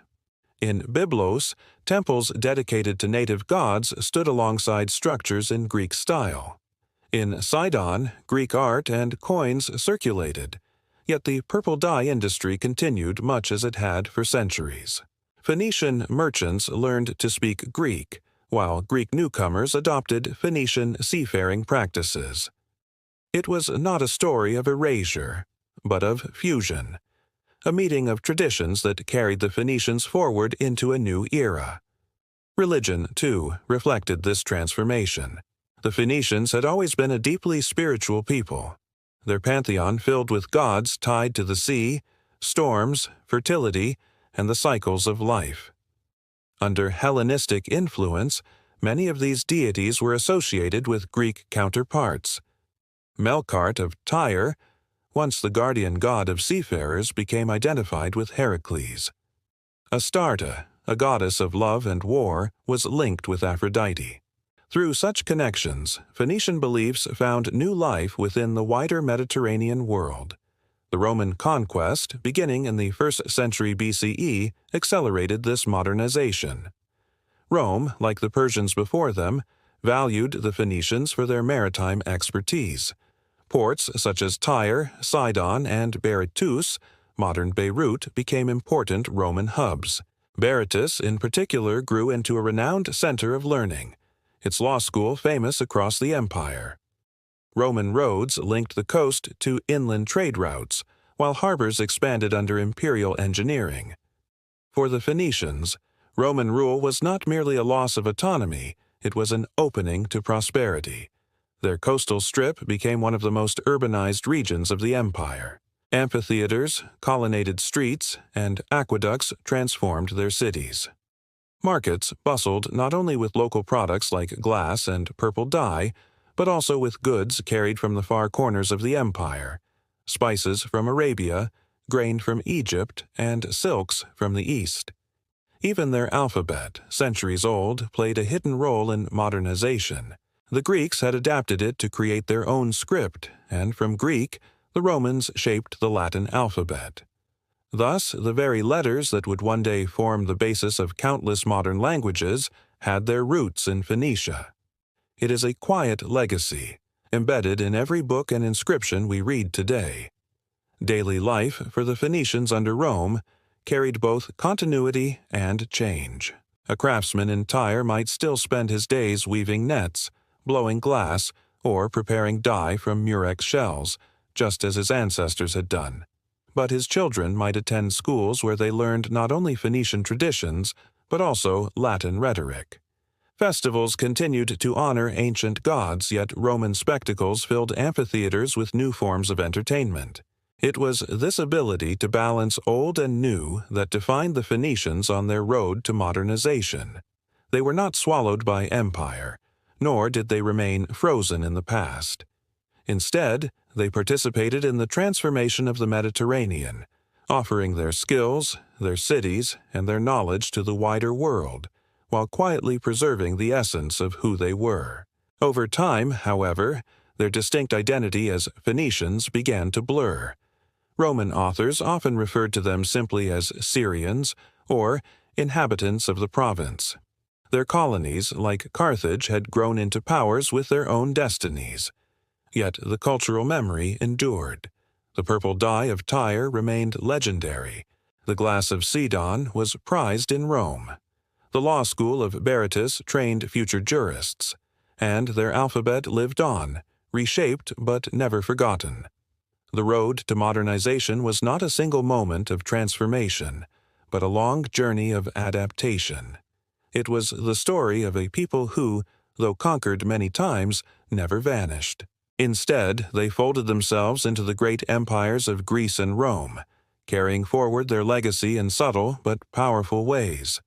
In Byblos, temples dedicated to native gods stood alongside structures in Greek style. In Sidon, Greek art and coins circulated, yet the purple dye industry continued much as it had for centuries. Phoenician merchants learned to speak Greek, while Greek newcomers adopted Phoenician seafaring practices. It was not a story of erasure, but of fusion, a meeting of traditions that carried the Phoenicians forward into a new era. Religion, too, reflected this transformation. The Phoenicians had always been a deeply spiritual people, their pantheon filled with gods tied to the sea, storms, fertility, and the cycles of life. Under Hellenistic influence, many of these deities were associated with Greek counterparts. Melkart of Tyre, once the guardian god of seafarers, became identified with Heracles. Astarte, a goddess of love and war, was linked with Aphrodite. Through such connections, Phoenician beliefs found new life within the wider Mediterranean world. The Roman conquest, beginning in the 1st century BCE, accelerated this modernization. Rome, like the Persians before them, valued the Phoenicians for their maritime expertise. Ports such as Tyre, Sidon, and Berytus, modern Beirut, became important Roman hubs. Berytus, in particular, grew into a renowned center of learning, its law school famous across the empire. Roman roads linked the coast to inland trade routes, while harbors expanded under imperial engineering. For the Phoenicians, Roman rule was not merely a loss of autonomy, it was an opening to prosperity. Their coastal strip became one of the most urbanized regions of the empire. Amphitheaters, colonnaded streets, and aqueducts transformed their cities. Markets bustled not only with local products like glass and purple dye, but also with goods carried from the far corners of the empire, spices from Arabia, grain from Egypt, and silks from the East. Even their alphabet, centuries old, played a hidden role in modernization. The Greeks had adapted it to create their own script, and from Greek, the Romans shaped the Latin alphabet. Thus, the very letters that would one day form the basis of countless modern languages had their roots in Phoenicia. It is a quiet legacy, embedded in every book and inscription we read today. Daily life for the Phoenicians under Rome carried both continuity and change. A craftsman in Tyre might still spend his days weaving nets, blowing glass, or preparing dye from murex shells, just as his ancestors had done. But his children might attend schools where they learned not only Phoenician traditions, but also Latin rhetoric. Festivals continued to honor ancient gods, yet Roman spectacles filled amphitheaters with new forms of entertainment. It was this ability to balance old and new that defined the Phoenicians on their road to modernization. They were not swallowed by empire, nor did they remain frozen in the past. Instead, they participated in the transformation of the Mediterranean, offering their skills, their cities, and their knowledge to the wider world, while quietly preserving the essence of who they were. Over time, however, their distinct identity as Phoenicians began to blur. Roman authors often referred to them simply as Syrians or inhabitants of the province. Their colonies, like Carthage, had grown into powers with their own destinies. Yet the cultural memory endured. The purple dye of Tyre remained legendary. The glass of Sidon was prized in Rome. The law school of Berytus trained future jurists, and their alphabet lived on, reshaped but never forgotten. The road to modernization was not a single moment of transformation, but a long journey of adaptation. It was the story of a people who, though conquered many times, never vanished. Instead, they folded themselves into the great empires of Greece and Rome, carrying forward their legacy in subtle but powerful ways.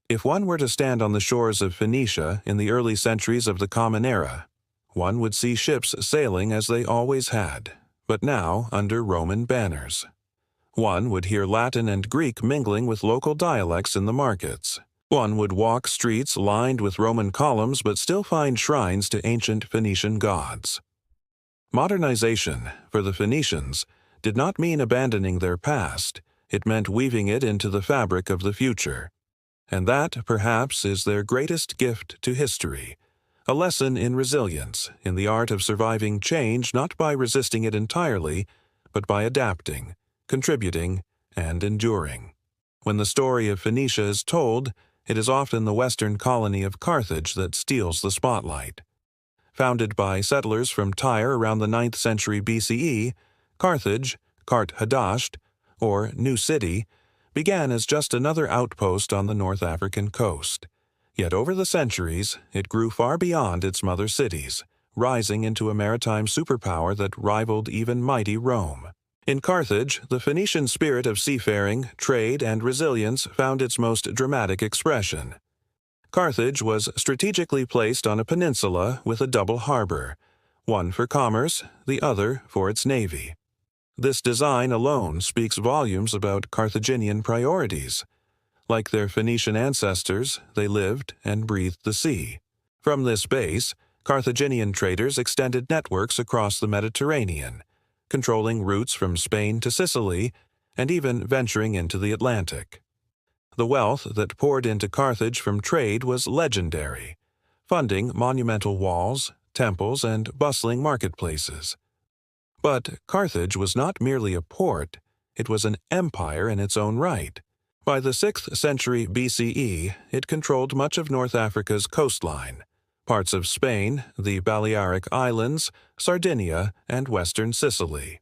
If one were to stand on the shores of Phoenicia in the early centuries of the Common Era, one would see ships sailing as they always had, but now under Roman banners. One would hear Latin and Greek mingling with local dialects in the markets. One would walk streets lined with Roman columns but still find shrines to ancient Phoenician gods. Modernization, for the Phoenicians, did not mean abandoning their past, it meant weaving it into the fabric of the future. And that, perhaps, is their greatest gift to history, a lesson in resilience, in the art of surviving change not by resisting it entirely, but by adapting, contributing, and enduring. When the story of Phoenicia is told, it is often the western colony of Carthage that steals the spotlight. Founded by settlers from Tyre around the 9th century BCE, Carthage, Kart Hadasht, or New City, began as just another outpost on the North African coast. Yet over the centuries, it grew far beyond its mother cities, rising into a maritime superpower that rivaled even mighty Rome. In Carthage, the Phoenician spirit of seafaring, trade, and resilience found its most dramatic expression. Carthage was strategically placed on a peninsula with a double harbor, one for commerce, the other for its navy. This design alone speaks volumes about Carthaginian priorities. Like their Phoenician ancestors, they lived and breathed the sea. From this base, Carthaginian traders extended networks across the Mediterranean, controlling routes from Spain to Sicily, and even venturing into the Atlantic. The wealth that poured into Carthage from trade was legendary, funding monumental walls, temples, and bustling marketplaces. But Carthage was not merely a port, it was an empire in its own right. By the 6th century BCE, it controlled much of North Africa's coastline, parts of Spain, the Balearic Islands, Sardinia, and western Sicily.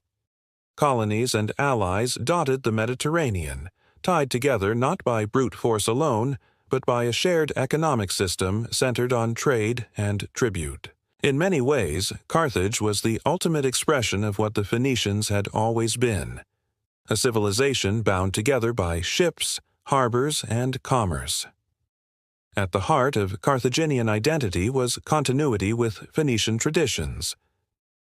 Colonies and allies dotted the Mediterranean, tied together not by brute force alone, but by a shared economic system centered on trade and tribute. In many ways, Carthage was the ultimate expression of what the Phoenicians had always been, a civilization bound together by ships, harbors, and commerce. At the heart of Carthaginian identity was continuity with Phoenician traditions.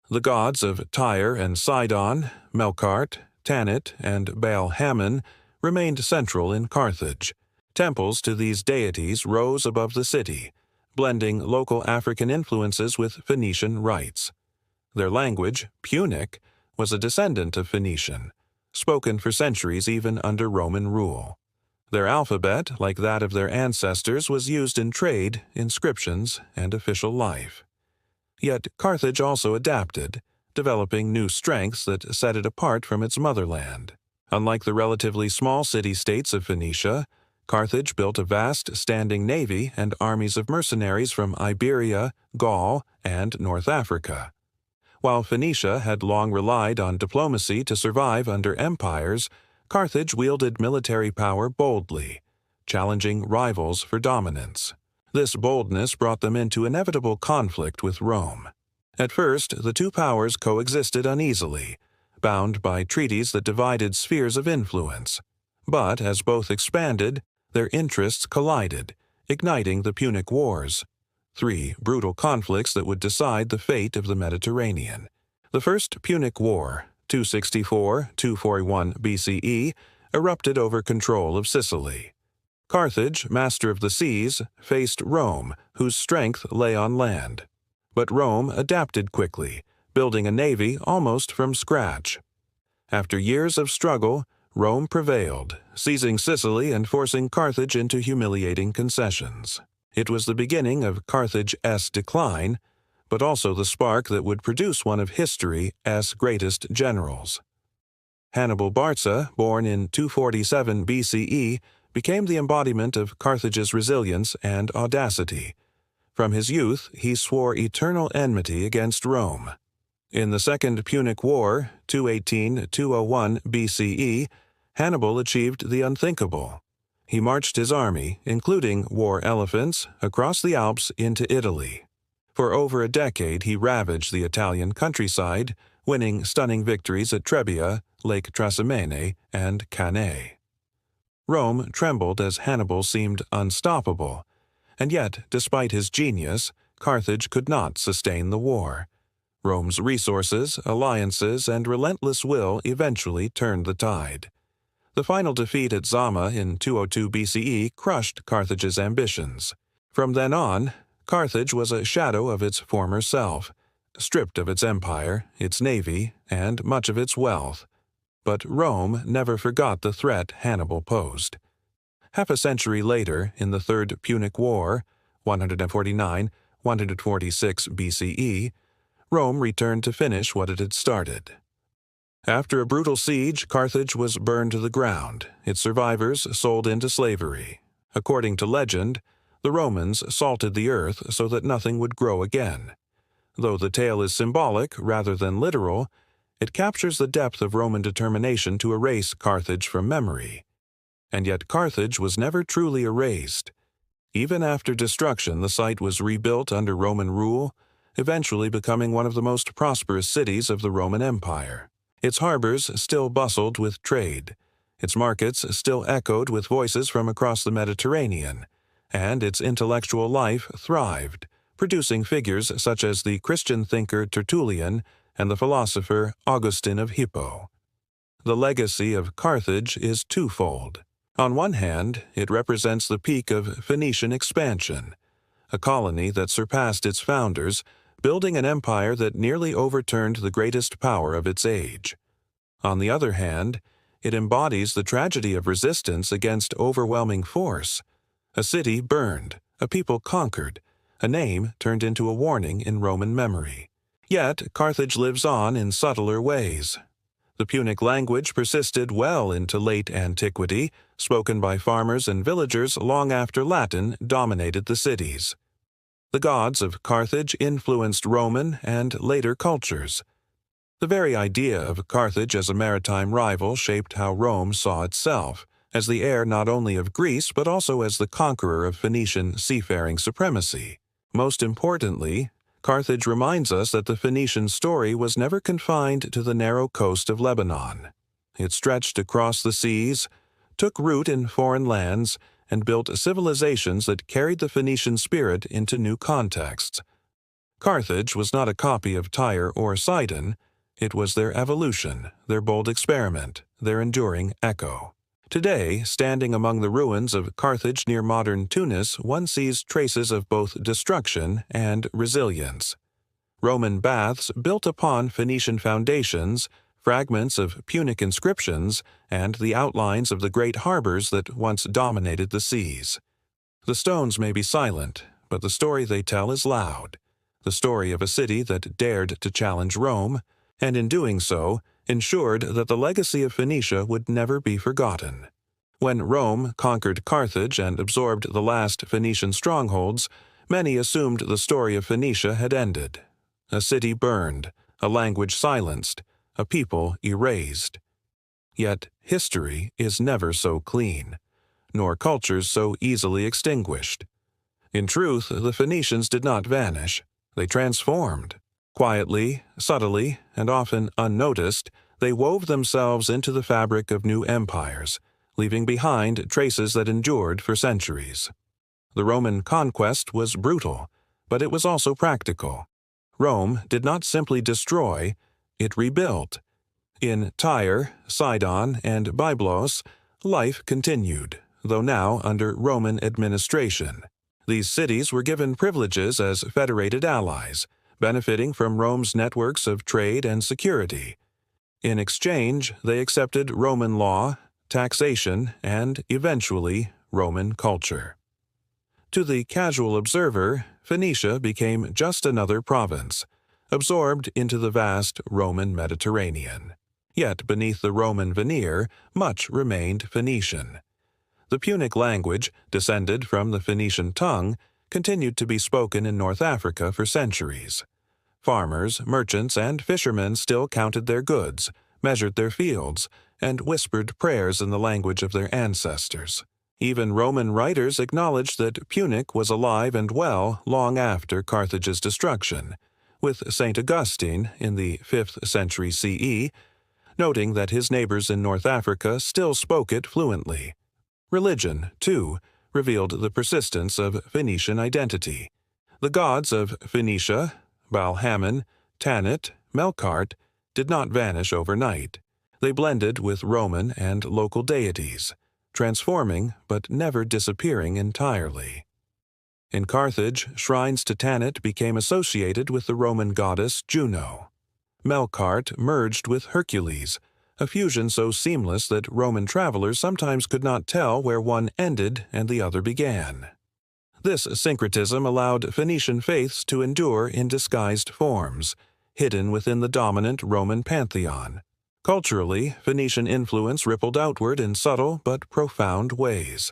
The gods of Tyre and Sidon, Melkart, Tanit, and Baal Hammon remained central in Carthage. Temples to these deities rose above the city, blending local African influences with Phoenician rites. Their language, Punic, was a descendant of Phoenician, spoken for centuries even under Roman rule. Their alphabet, like that of their ancestors, was used in trade, inscriptions, and official life. Yet Carthage also adapted, developing new strengths that set it apart from its motherland. Unlike the relatively small city-states of Phoenicia, Carthage built a vast standing navy and armies of mercenaries from Iberia, Gaul, and North Africa. While Phoenicia had long relied on diplomacy to survive under empires, Carthage wielded military power boldly, challenging rivals for dominance. This boldness brought them into inevitable conflict with Rome. At first, the two powers coexisted uneasily, bound by treaties that divided spheres of influence. But as both expanded, their interests collided, igniting the Punic Wars, 3 brutal conflicts that would decide the fate of the Mediterranean. The First Punic War, 264–241 BCE, erupted over control of Sicily. Carthage, master of the seas, faced Rome, whose strength lay on land. But Rome adapted quickly, building a navy almost from scratch. After years of struggle, Rome prevailed, seizing Sicily and forcing Carthage into humiliating concessions. It was the beginning of Carthage's decline, but also the spark that would produce one of history's greatest generals. Hannibal Barca, born in 247 BCE, became the embodiment of Carthage's resilience and audacity. From his youth, he swore eternal enmity against Rome. In the Second Punic War, 218–201 BCE, Hannibal achieved the unthinkable. He marched his army, including war elephants, across the Alps into Italy. For over a decade, he ravaged the Italian countryside, winning stunning victories at Trebia, Lake Trasimene, and Cannae. Rome trembled as Hannibal seemed unstoppable, and yet, despite his genius, Carthage could not sustain the war. Rome's resources, alliances, and relentless will eventually turned the tide. The final defeat at Zama in 202 BCE crushed Carthage's ambitions. From then on, Carthage was a shadow of its former self, stripped of its empire, its navy, and much of its wealth. But Rome never forgot the threat Hannibal posed. Half a century later, in the Third Punic War, 149–146 BCE, Rome returned to finish what it had started. After a brutal siege, Carthage was burned to the ground, its survivors sold into slavery. According to legend, the Romans salted the earth so that nothing would grow again. Though the tale is symbolic rather than literal, it captures the depth of Roman determination to erase Carthage from memory. And yet Carthage was never truly erased. Even after destruction, the site was rebuilt under Roman rule, eventually becoming one of the most prosperous cities of the Roman Empire. Its harbors still bustled with trade, its markets still echoed with voices from across the Mediterranean, and its intellectual life thrived, producing figures such as the Christian thinker Tertullian and the philosopher Augustine of Hippo. The legacy of Carthage is twofold. On one hand, it represents the peak of Phoenician expansion, a colony that surpassed its founders, building an empire that nearly overturned the greatest power of its age. On the other hand, it embodies the tragedy of resistance against overwhelming force. A city burned, a people conquered, a name turned into a warning in Roman memory. Yet Carthage lives on in subtler ways. The Punic language persisted well into late antiquity, spoken by farmers and villagers long after Latin dominated the cities. The gods of Carthage influenced Roman and later cultures. The very idea of Carthage as a maritime rival shaped how Rome saw itself, as the heir not only of Greece but also as the conqueror of Phoenician seafaring supremacy. Most importantly, Carthage reminds us that the Phoenician story was never confined to the narrow coast of Lebanon. It stretched across the seas, took root in foreign lands, and built civilizations that carried the Phoenician spirit into new contexts. Carthage was not a copy of Tyre or Sidon. It was their evolution, their bold experiment, their enduring echo. Today, standing among the ruins of Carthage near modern Tunis, one sees traces of both destruction and resilience. Roman baths built upon Phoenician foundations, fragments of Punic inscriptions, and the outlines of the great harbors that once dominated the seas. The stones may be silent, but the story they tell is loud. The story of a city that dared to challenge Rome, and in doing so, ensured that the legacy of Phoenicia would never be forgotten. When Rome conquered Carthage and absorbed the last Phoenician strongholds, many assumed the story of Phoenicia had ended. A city burned, a language silenced, a people erased. Yet history is never so clean, nor cultures so easily extinguished. In truth, the Phoenicians did not vanish, they transformed. Quietly, subtly, and often unnoticed, they wove themselves into the fabric of new empires, leaving behind traces that endured for centuries. The Roman conquest was brutal, but it was also practical. Rome did not simply destroy, it rebuilt. In Tyre, Sidon, and Byblos, life continued, though now under Roman administration. These cities were given privileges as federated allies, benefiting from Rome's networks of trade and security. In exchange, they accepted Roman law, taxation, and, eventually, Roman culture. To the casual observer, Phoenicia became just another province, absorbed into the vast Roman Mediterranean. Yet beneath the Roman veneer, much remained Phoenician. The Punic language, descended from the Phoenician tongue, continued to be spoken in North Africa for centuries. Farmers, merchants, and fishermen still counted their goods, measured their fields, and whispered prayers in the language of their ancestors. Even Roman writers acknowledged that Punic was alive and well long after Carthage's destruction, with St. Augustine, in the 5th century CE, noting that his neighbors in North Africa still spoke it fluently. Religion, too, revealed the persistence of Phoenician identity. The gods of Phoenicia, Baal-Hamon, Tanit, Melkart, did not vanish overnight. They blended with Roman and local deities, transforming but never disappearing entirely. In Carthage, shrines to Tanit became associated with the Roman goddess Juno. Melkart merged with Hercules, a fusion so seamless that Roman travelers sometimes could not tell where one ended and the other began. This syncretism allowed Phoenician faiths to endure in disguised forms, hidden within the dominant Roman pantheon. Culturally, Phoenician influence rippled outward in subtle but profound ways.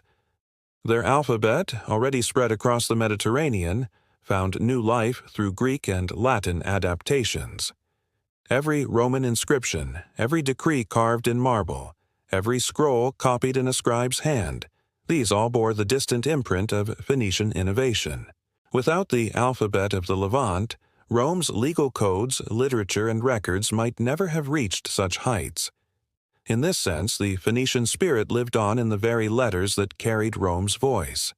Their alphabet, already spread across the Mediterranean, found new life through Greek and Latin adaptations. Every Roman inscription, every decree carved in marble, every scroll copied in a scribe's hand, these all bore the distant imprint of Phoenician innovation. Without the alphabet of the Levant, Rome's legal codes, literature, and records might never have reached such heights. In this sense, the Phoenician spirit lived on in the very letters that carried Rome's voice.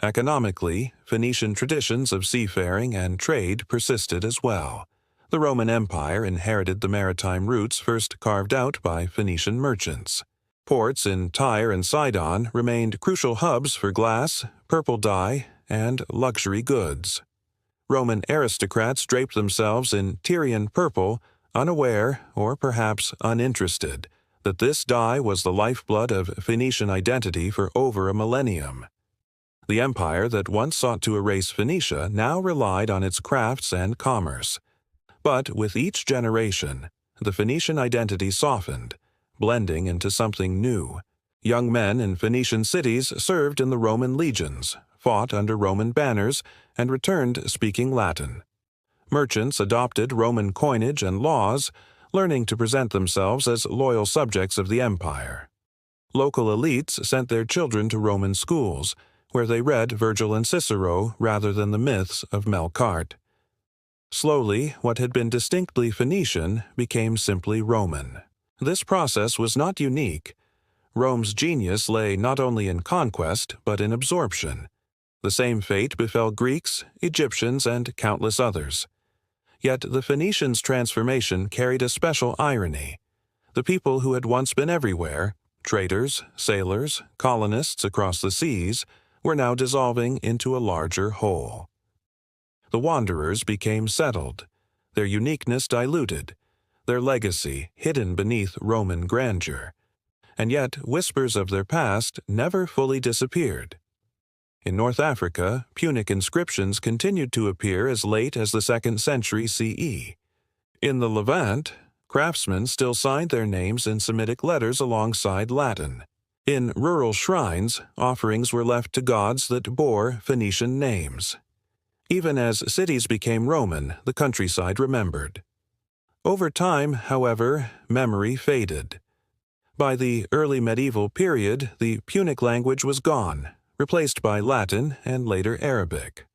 Economically, Phoenician traditions of seafaring and trade persisted as well. The Roman Empire inherited the maritime routes first carved out by Phoenician merchants. Ports in Tyre and Sidon remained crucial hubs for glass, purple dye, and luxury goods. Roman aristocrats draped themselves in Tyrian purple, unaware, or perhaps uninterested, that this dye was the lifeblood of Phoenician identity for over a millennium. The empire that once sought to erase Phoenicia now relied on its crafts and commerce. But with each generation, the Phoenician identity softened, blending into something new. Young men in Phoenician cities served in the Roman legions, fought under Roman banners, and returned speaking Latin. Merchants adopted Roman coinage and laws, learning to present themselves as loyal subjects of the empire. Local elites sent their children to Roman schools, where they read Virgil and Cicero rather than the myths of Melkart. Slowly, what had been distinctly Phoenician became simply Roman. This process was not unique. Rome's genius lay not only in conquest, but in absorption. The same fate befell Greeks, Egyptians, and countless others. Yet the Phoenicians' transformation carried a special irony. The people who had once been everywhere, traders, sailors, colonists across the seas, were now dissolving into a larger whole. The wanderers became settled, their uniqueness diluted, their legacy hidden beneath Roman grandeur. And yet whispers of their past never fully disappeared. In North Africa, Punic inscriptions continued to appear as late as the 2nd century CE. In the Levant, craftsmen still signed their names in Semitic letters alongside Latin. In rural shrines, offerings were left to gods that bore Phoenician names. Even as cities became Roman, the countryside remembered. Over time, however, memory faded. By the early medieval period, the Punic language was gone, replaced by Latin and later Arabic.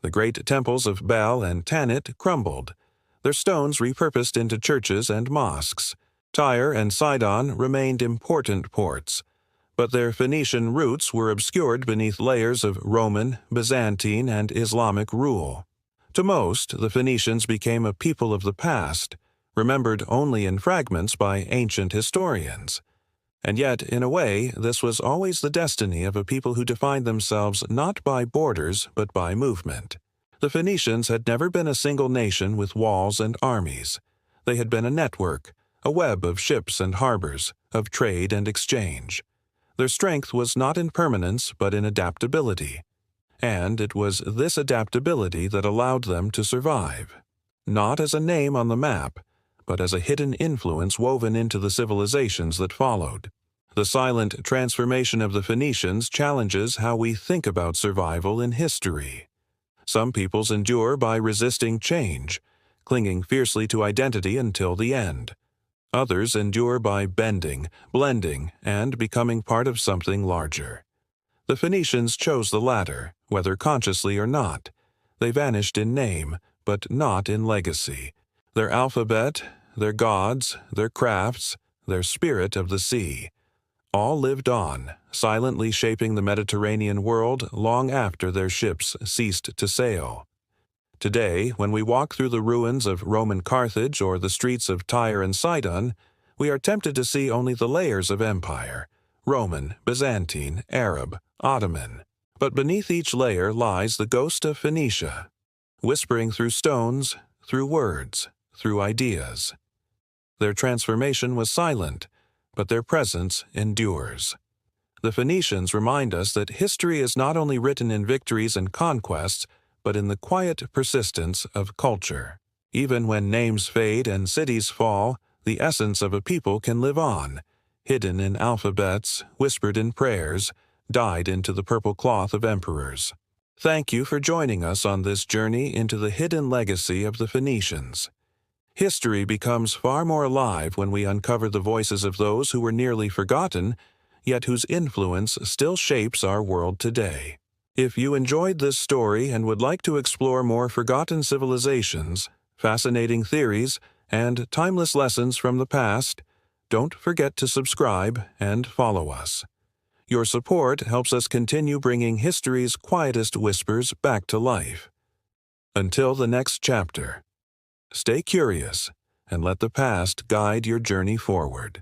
The great temples of Bel and Tanit crumbled, their stones repurposed into churches and mosques. Tyre and Sidon remained important ports, but their Phoenician roots were obscured beneath layers of Roman, Byzantine, and Islamic rule. To most, the Phoenicians became a people of the past, remembered only in fragments by ancient historians. And yet, in a way, this was always the destiny of a people who defined themselves not by borders but by movement. The Phoenicians had never been a single nation with walls and armies. They had been a network, a web of ships and harbors, of trade and exchange. Their strength was not in permanence but in adaptability. And it was this adaptability that allowed them to survive. Not as a name on the map, but as a hidden influence woven into the civilizations that followed. The silent transformation of the Phoenicians challenges how we think about survival in history. Some peoples endure by resisting change, clinging fiercely to identity until the end. Others endure by bending, blending, and becoming part of something larger. The Phoenicians chose the latter, whether consciously or not. They vanished in name, but not in legacy. Their alphabet, their gods, their crafts, their spirit of the sea, all lived on, silently shaping the Mediterranean world long after their ships ceased to sail. Today, when we walk through the ruins of Roman Carthage or the streets of Tyre and Sidon, we are tempted to see only the layers of empire: Roman, Byzantine, Arab, Ottoman. But beneath each layer lies the ghost of Phoenicia, whispering through stones, through words, through ideas. Their transformation was silent, but their presence endures. The Phoenicians remind us that history is not only written in victories and conquests, but in the quiet persistence of culture. Even when names fade and cities fall, the essence of a people can live on, hidden in alphabets, whispered in prayers, dyed into the purple cloth of emperors. Thank you for joining us on this journey into the hidden legacy of the Phoenicians. History becomes far more alive when we uncover the voices of those who were nearly forgotten, yet whose influence still shapes our world today. If you enjoyed this story and would like to explore more forgotten civilizations, fascinating theories, and timeless lessons from the past, don't forget to subscribe and follow us. Your support helps us continue bringing history's quietest whispers back to life. Until the next chapter, stay curious and let the past guide your journey forward.